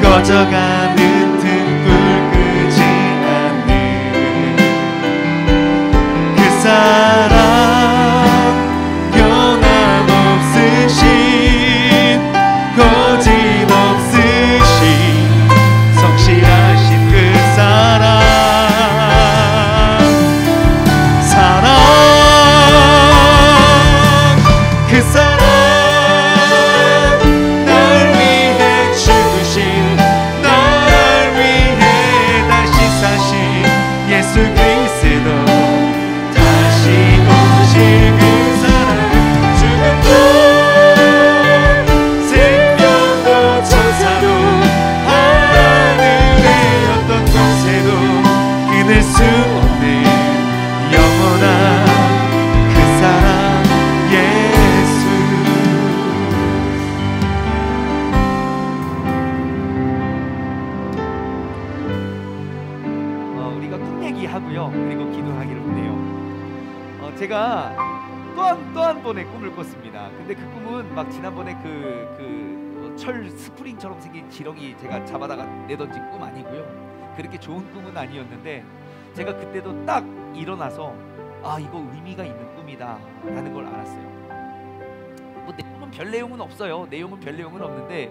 꺼져가는 등불 끄지 않는 그 사랑 변함없으신 거짓없으신 성실하신 그 사랑 그 사랑 널 위해 죽으신 널 위해 다시 사신 예수 그리스도 다시 오실 그 사랑 죽음도 생명도 천사도 하늘의 어떤 곳에도 끊을 수 없는 영원한 그 사랑 예수. 우리가 꿈 얘기하고요. 그리고 기도하기를 원해요. 제가 또 한 번의 꿈을 꿨습니다. 근데 그 꿈은 막 지난번에 철 스프링처럼 생긴 지렁이 제가 잡아다가 내던진 꿈 아니고요. 그렇게 좋은 꿈은 아니었는데 제가 그때도 딱 일어나서 아 이거 의미가 있는 꿈이다 라는 걸 알았어요. 뭐 내용은 별 내용은 없어요. 내용은 별 내용은 없는데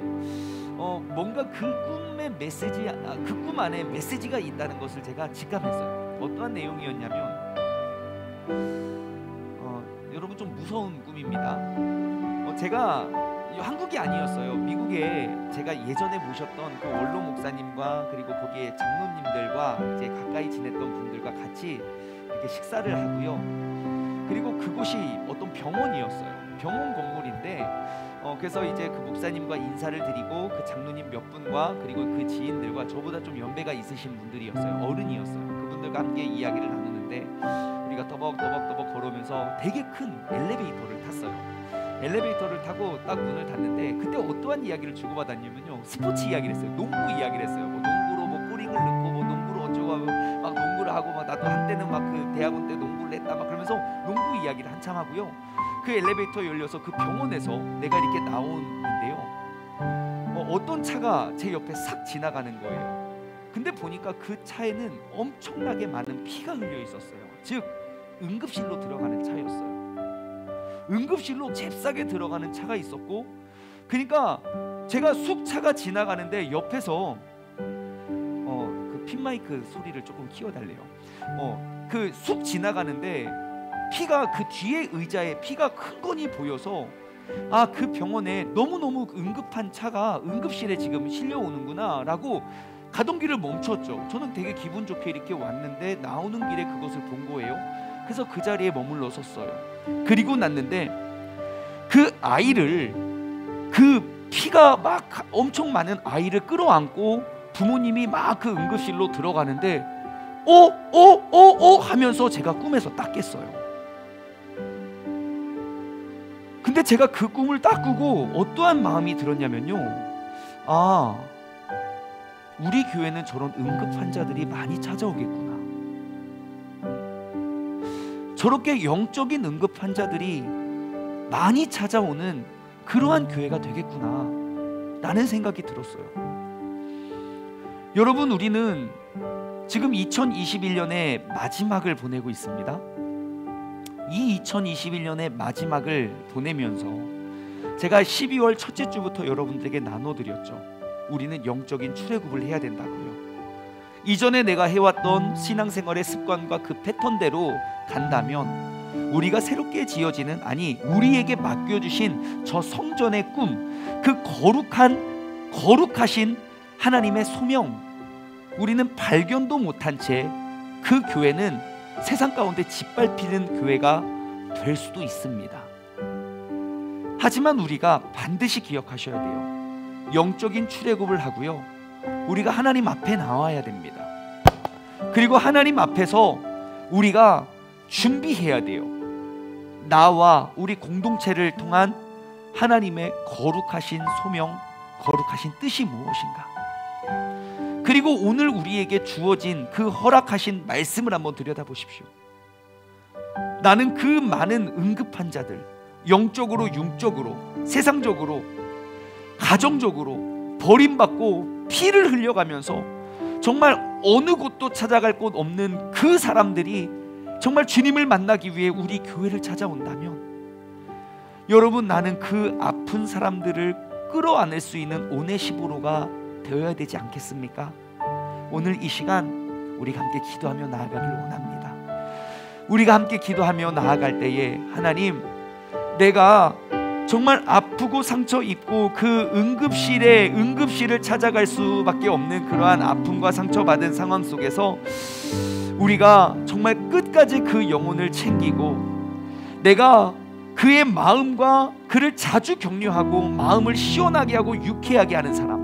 뭔가 그 꿈의 메시지, 그 꿈 안에 메시지가 있다는 것을 제가 직감했어요. 어떠한 내용이었냐면 여러분 좀 무서운 꿈입니다. 제가 한국이 아니었어요. 미국에 제가 예전에 모셨던 그 원로 목사님과 그리고 거기에 장로님들과 이제 가까이 지냈던 분들과 같이 이렇게 식사를 하고요. 그리고 그곳이 어떤 병원이었어요. 병원 건물인데 그래서 이제 그 목사님과 인사를 드리고 그 장로님 몇 분과 그리고 그 지인들과 저보다 좀 연배가 있으신 분들이었어요. 어른이었어요. 그분들과 함께 이야기를 나누는데 우리가 더벅더벅 걸으면서 되게 큰 엘리베이터를 탔어요. 엘리베이터를 타고 딱 문을 닫는데 그때 어떠한 이야기를 주고받았냐면요, 스포츠 이야기를 했어요. 농구 이야기를 했어요. 뭐 농구로 뭐 꼬링을 넣고 뭐 농구로 어쩌고 하고 막 농구를 하고 막 나도 한때는 막 그 대학원 때 농구를 했다 막 그러면서 농구 이야기를 한참 하고요. 그 엘리베이터 열려서 그 병원에서 내가 이렇게 나오는데요, 어떤 차가 제 옆에 싹 지나가는 거예요. 근데 보니까 그 차에는 엄청나게 많은 피가 흘려 있었어요. 즉 응급실로 들어가는 차였어요. 응급실로 잽싸게 들어가는 차가 있었고, 그러니까 제가 숙차가 지나가는데 옆에서 그 핀마이크 소리를 조금 키워달래요. 그 쑥 지나가는데 피가 그 뒤에 의자에 피가 큰 건이 보여서 아, 그 병원에 너무너무 응급한 차가 응급실에 지금 실려오는구나 라고 가던 길을 멈췄죠. 저는 되게 기분 좋게 이렇게 왔는데 나오는 길에 그것을 본 거예요. 그래서 그 자리에 머물러 섰어요. 그리고 났는데 그 아이를, 그 피가 막 엄청 많은 아이를 끌어안고 부모님이 막 그 응급실로 들어가는데 하면서 제가 꿈에서 딱 깼어요. 근데 제가 그 꿈을 딱 꾸고 어떠한 마음이 들었냐면요, 아, 우리 교회는 저런 응급 환자들이 많이 찾아오겠구나. 저렇게 영적인 응급 환자들이 많이 찾아오는 그러한 교회가 되겠구나 라는 생각이 들었어요. 여러분, 우리는 지금 2021년의 마지막을 보내고 있습니다. 이 2021년의 마지막을 보내면서 제가 12월 첫째 주부터 여러분들에게 나눠드렸죠. 우리는 영적인 출애굽을 해야 된다고요. 이전에 내가 해왔던 신앙생활의 습관과 그 패턴대로 간다면 우리가 새롭게 지어지는, 아니 우리에게 맡겨주신 저 성전의 꿈, 그 거룩하신 하나님의 소명, 우리는 발견도 못한 채 그 교회는 세상 가운데 짓밟히는 교회가 될 수도 있습니다. 하지만 우리가 반드시 기억하셔야 돼요. 영적인 출애굽을 하고요, 우리가 하나님 앞에 나와야 됩니다. 그리고 하나님 앞에서 우리가 준비해야 돼요. 나와 우리 공동체를 통한 하나님의 거룩하신 소명, 거룩하신 뜻이 무엇인가. 그리고 오늘 우리에게 주어진 그 허락하신 말씀을 한번 들여다보십시오. 나는 그 많은 응급 환자들, 영적으로, 육적으로, 세상적으로, 가정적으로 버림받고 피를 흘려가면서 정말 어느 곳도 찾아갈 곳 없는 그 사람들이 정말 주님을 만나기 위해 우리 교회를 찾아온다면, 여러분, 나는 그 아픈 사람들을 끌어안을 수 있는 오네시모로가 되어야 되지 않겠습니까? 오늘 이 시간 우리가 함께 기도하며 나아가기를 원합니다. 우리가 함께 기도하며 나아갈 때에 하나님, 내가 정말 아프고 상처 입고 그 응급실을 찾아갈 수밖에 없는 그러한 아픔과 상처받은 상황 속에서 우리가 정말 끝까지 그 영혼을 챙기고, 내가 그의 마음과 그를 자주 격려하고 마음을 시원하게 하고 유쾌하게 하는 사람,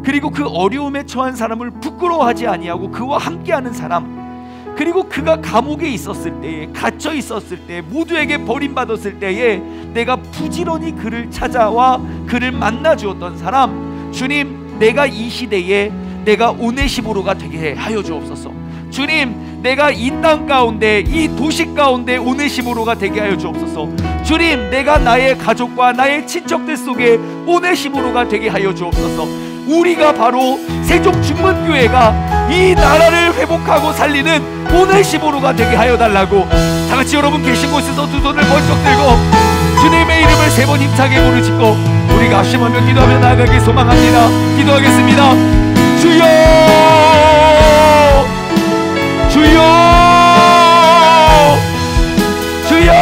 그리고 그 어려움에 처한 사람을 부끄러워하지 아니하고 그와 함께하는 사람, 그리고 그가 감옥에 있었을 때에, 갇혀 있었을 때, 모두에게 버림받았을 때에 내가 부지런히 그를 찾아와 그를 만나 주었던 사람, 주님, 내가 이 시대에 내가 오네시모로가 되게 하여 주옵소서. 주님, 내가 이 땅 가운데, 이 도시 가운데 오네시모로가 되게 하여 주옵소서. 주님, 내가 나의 가족과 나의 친척들 속에 오네시모로가 되게 하여 주옵소서. 우리가 바로 세종중문교회가 이 나라를 회복하고 살리는 오네시모로가 되게 하여 달라고, 다같이 여러분 계신 곳에서 두 손을 번쩍 들고 주님의 이름을 3번 힘차게 부르짖고 우리가 합심하며 기도하며 나아가길 소망합니다. 기도하겠습니다. 주여, 주여, 주여.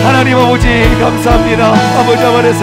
하나님 아버지 감사합니다. 아버지 아버지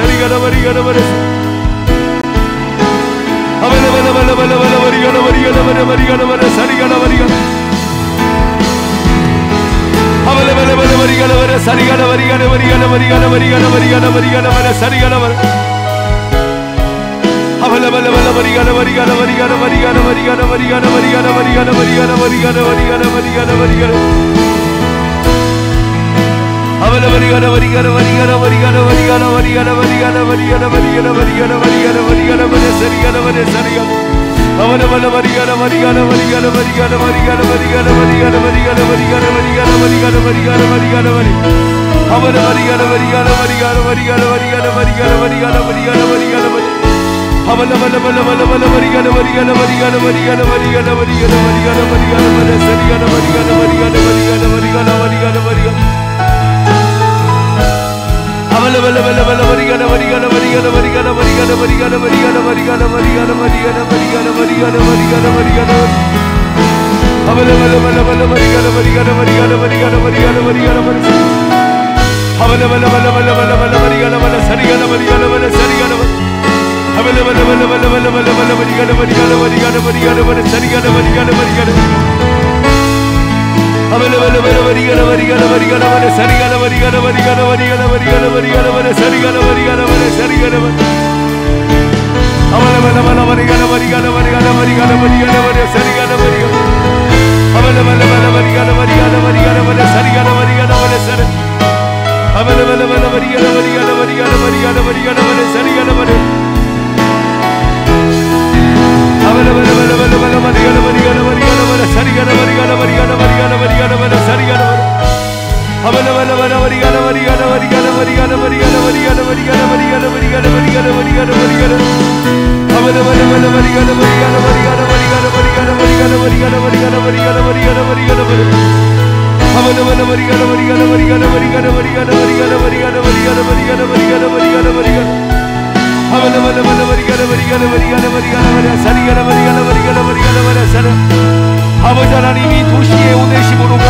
아버지 하나님, 이 도시의 오네시모로가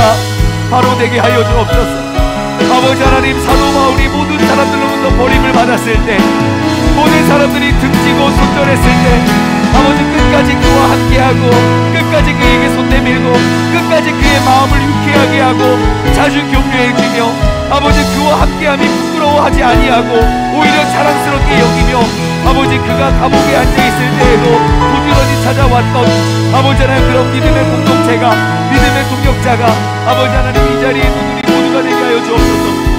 바로 되게 하여 주옵소서. 아버지 하나님, 사도 바울이 모든 사람들로부터 버림을 받았을 때, 모든 사람들이 등지고 손절했을 때, 하고 끝까지 그에게 손 내밀고 끝까지 그의 마음을 유쾌하게 하고 자주 격려해 주며 아버지 그와 함께함이 부끄러워하지 아니하고 오히려 자랑스럽게 여기며 아버지 그가 감옥에 앉아있을 때에도 부지런히 찾아왔던 아버지 하나님 그런 믿음의 공동체가 믿음의 동역자가 아버지 하나님 이 자리에 있는 우리 모두가 되게 하여 주옵소서.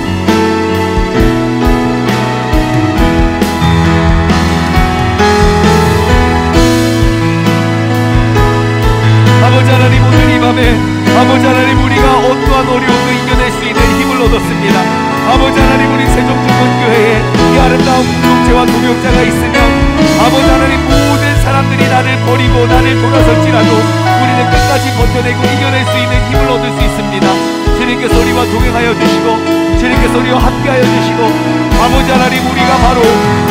아버지 하나님 오늘 이 밤에 아버지 하나님 우리가 어떠한 어려움도 이겨낼 수 있는 힘을 얻었습니다. 아버지 하나님 우리 세종중문교회에 이 아름다운 공동체와 동역자가 있으면 아버지 하나님 모든 사람들이 나를 버리고 나를 돌아설지라도 우리는 끝까지 버텨내고 이겨낼 수 있는 힘을 얻을 수 있습니다. 주님께서 우리와 동행하여 주시고 주님께서 우리와 함께하여 주시고 아버지 하나님 우리가 바로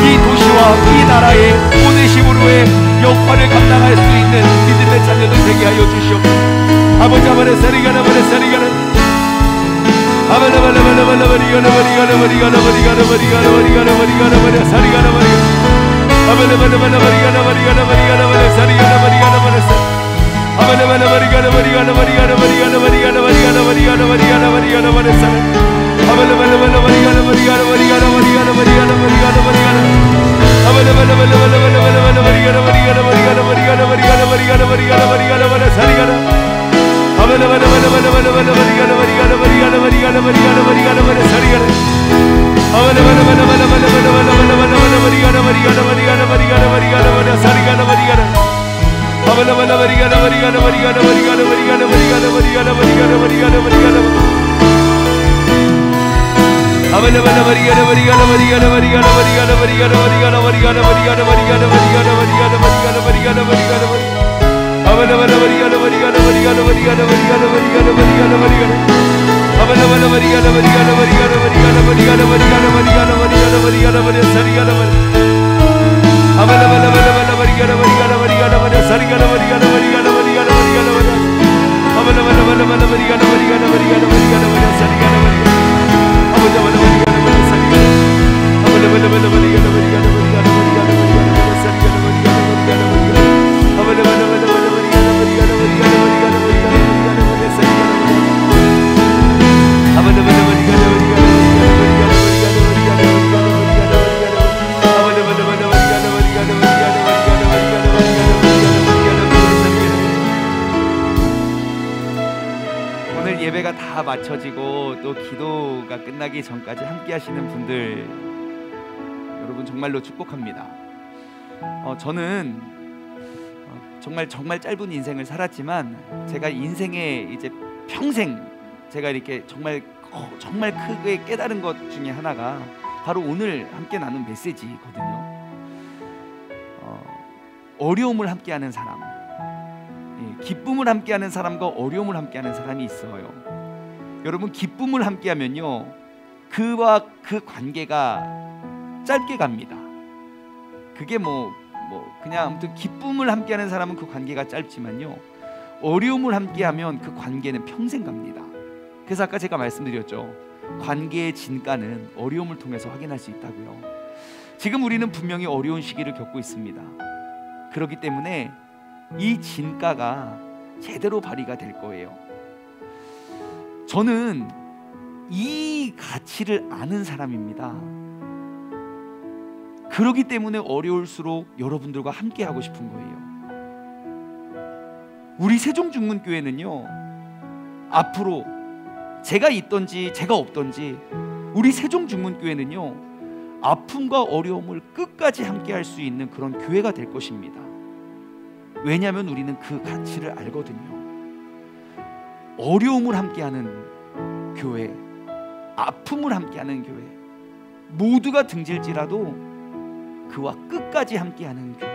이 도시와 이 나라의 오네시모로의 역할을 감당할 수 있는 믿음의 자녀들 되게 하여 주시옵소서. 아버지 아버지 사리가라 아버지 사리가라 아버지 아버지 예배가 다 마쳐지고 또 기도가 끝나기 전까지 함께 하시는 분들 여러분 정말로 축복합니다. 저는 정말 짧은 인생을 살았지만 제가 인생에 이제 평생 제가 이렇게 정말 크게 깨달은 것 중에 하나가 바로 오늘 함께 나눈 메시지거든요. 어려움을 함께하는 사람, 기쁨을 함께하는 사람과 어려움을 함께하는 사람이 있어요. 여러분 기쁨을 함께하면요 그와 그 관계가 짧게 갑니다. 그게 그냥 아무튼 기쁨을 함께하는 사람은 그 관계가 짧지만요 어려움을 함께하면 그 관계는 평생 갑니다. 그래서 아까 제가 말씀드렸죠. 관계의 진가는 어려움을 통해서 확인할 수 있다고요. 지금 우리는 분명히 어려운 시기를 겪고 있습니다. 그렇기 때문에 이 진가가 제대로 발휘가 될 거예요. 저는 이 가치를 아는 사람입니다. 그렇기 때문에 어려울수록 여러분들과 함께 하고 싶은 거예요. 우리 세종중문교회는요 앞으로 제가 있던지 제가 없던지 우리 세종중문교회는요 아픔과 어려움을 끝까지 함께 할 수 있는 그런 교회가 될 것입니다. 왜냐하면 우리는 그 가치를 알거든요. 어려움을 함께하는 교회, 아픔을 함께하는 교회, 모두가 등질지라도 그와 끝까지 함께하는 교회,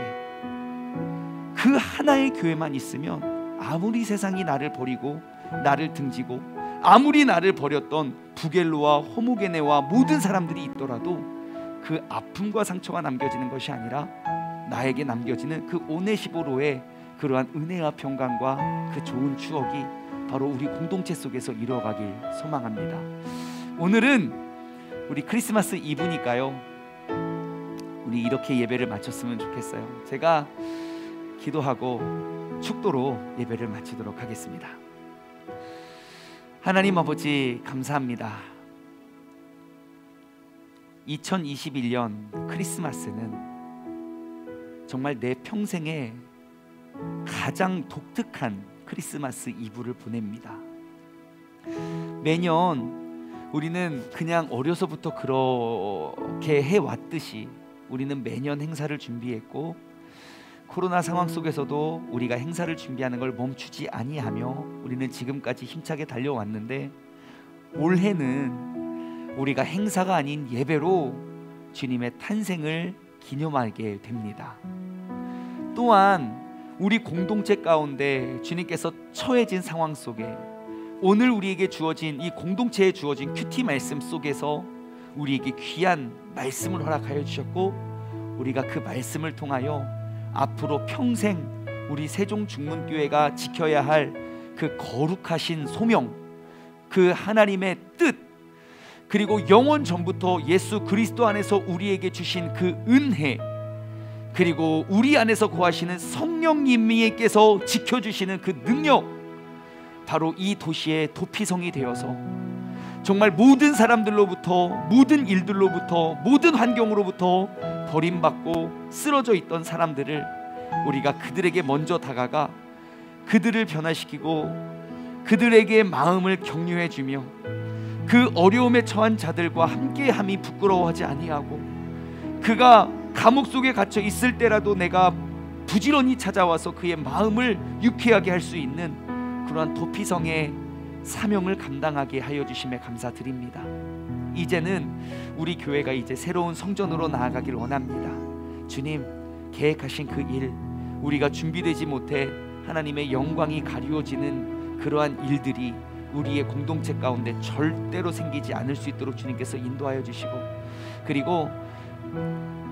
그 하나의 교회만 있으면 아무리 세상이 나를 버리고 나를 등지고 아무리 나를 버렸던 부겔로와 호모게네와 모든 사람들이 있더라도 그 아픔과 상처가 남겨지는 것이 아니라 나에게 남겨지는 그 오네시모로의 그러한 은혜와 평강과 그 좋은 추억이 바로 우리 공동체 속에서 이루어가길 소망합니다. 오늘은 우리 크리스마스 이브니까요 우리 이렇게 예배를 마쳤으면 좋겠어요. 제가 기도하고 축도로 예배를 마치도록 하겠습니다. 하나님 아버지, 감사합니다. 2021년 크리스마스는 정말 내 평생에 가장 독특한 크리스마스 이브를 보냅니다. 매년 우리는 그냥 어려서부터 그렇게 해왔듯이 우리는 매년 행사를 준비했고, 코로나 상황 속에서도 우리가 행사를 준비하는 걸 멈추지 아니하며 우리는 지금까지 힘차게 달려왔는데, 올해는 우리가 행사가 아닌 예배로 주님의 탄생을 기념하게 됩니다. 또한 우리 공동체 가운데 주님께서 처해진 상황 속에 오늘 우리에게 주어진 이 공동체에 주어진 큐티 말씀 속에서 우리에게 귀한 말씀을 허락하여 주셨고, 우리가 그 말씀을 통하여 앞으로 평생 우리 세종중문교회가 지켜야 할 그 거룩하신 소명, 그 하나님의 뜻, 그리고 영원 전부터 예수 그리스도 안에서 우리에게 주신 그 은혜, 그리고 우리 안에서 거하시는 성령님께서 지켜주시는 그 능력, 바로 이 도시의 도피성이 되어서 정말 모든 사람들로부터, 모든 일들로부터, 모든 환경으로부터 버림받고 쓰러져 있던 사람들을 우리가 그들에게 먼저 다가가 그들을 변화시키고 그들에게 마음을 격려해 주며 그 어려움에 처한 자들과 함께함이 부끄러워하지 아니하고, 그가 감옥 속에 갇혀 있을 때라도 내가 부지런히 찾아와서 그의 마음을 유쾌하게 할 수 있는 그러한 도피성의 사명을 감당하게 하여 주심에 감사드립니다. 이제는 우리 교회가 이제 새로운 성전으로 나아가길 원합니다. 주님, 계획하신 그 일, 우리가 준비되지 못해 하나님의 영광이 가리워지는 그러한 일들이 우리의 공동체 가운데 절대로 생기지 않을 수 있도록 주님께서 인도하여 주시고, 그리고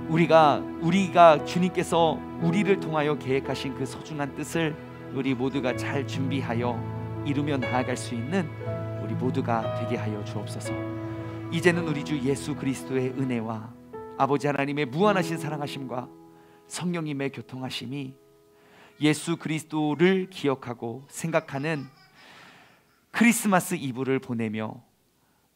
우리가 주님께서 우리를 통하여 계획하신 그 소중한 뜻을 우리 모두가 잘 준비하여 이루며 나아갈 수 있는 우리 모두가 되게 하여 주옵소서. 이제는 우리 주 예수 그리스도의 은혜와 아버지 하나님의 무한하신 사랑하심과 성령님의 교통하심이 예수 그리스도를 기억하고 생각하는 크리스마스 이브를 보내며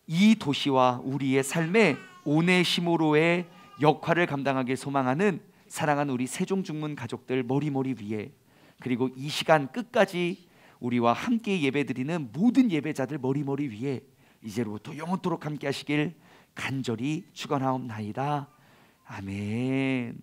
이 도시와 우리의 삶에 오네시모로의 역할을 감당하길 소망하는 사랑하는 우리 세종중문 가족들 머리머리 위에, 그리고 이 시간 끝까지 우리와 함께 예배드리는 모든 예배자들 머리머리 위에 이제로부터 영원토록 함께 하시길 간절히 축원하옵나이다. 아멘.